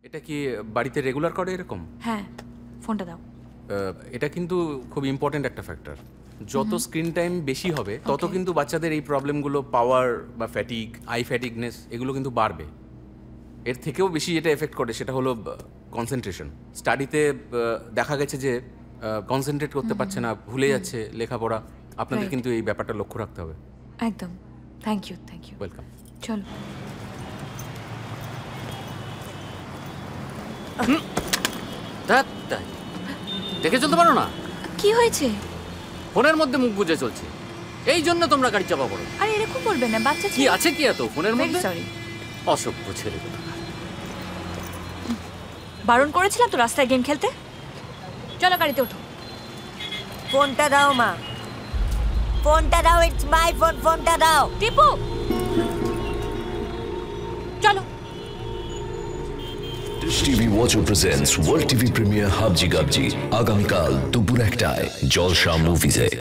এটা কি বাড়িতে রেগুলার করে এরকম? হ্যাঁ, ফোনটা দাও। এটা কিন্তু খুব ইম্পর্ট্যান্ট একটা ফ্যাক্টর। যত স্ক্রিন টাইম বেশি হবে তত কিন্তু বাচ্চাদের এই প্রবলেমগুলো, পাওয়ার বা ফ্যাটিক, আই ফ্যাটিকনেস, এগুলো কিন্তু বাড়বে। এর থেকেও বেশি যেটা এফেক্ট করে সেটা হলো কনসেন্ট্রেশন। স্টাডিতে দেখা গেছে যে কনসেন্ট্রেট করতে পারছে না, ভুলে যাচ্ছে লেখাপড়া। আপনাদের কিন্তু এই ব্যাপারটা লক্ষ্য রাখতে হবে। একদম। Thank you. ওয়েলকাম। চলো। দেখে চলতে পারো না? কি হয়েছে? ফোনের মধ্যে মুখ গুজে চলছে, এই জন্য তোমরা গাড়ি চাপা পড়ো। আরে এরকম করবে না, বাচ্চা কি আছে কি এত ফোনের মধ্যে? সরি। অসভ্য ছেলে। বারণ করেছিলাম তো রাস্তায় গেম খেলতে। চলো গাড়িতে ওঠো। ফোনটা দাও মা, ফোনটা দাও। ইটস মাই ফোন, ফোনটা দাও। টিপু, চলো। Dish TV Watcher presents World TV Premiere Habji Gabji আগামীকাল দুপুর 1টায় জলসা মুভিজে।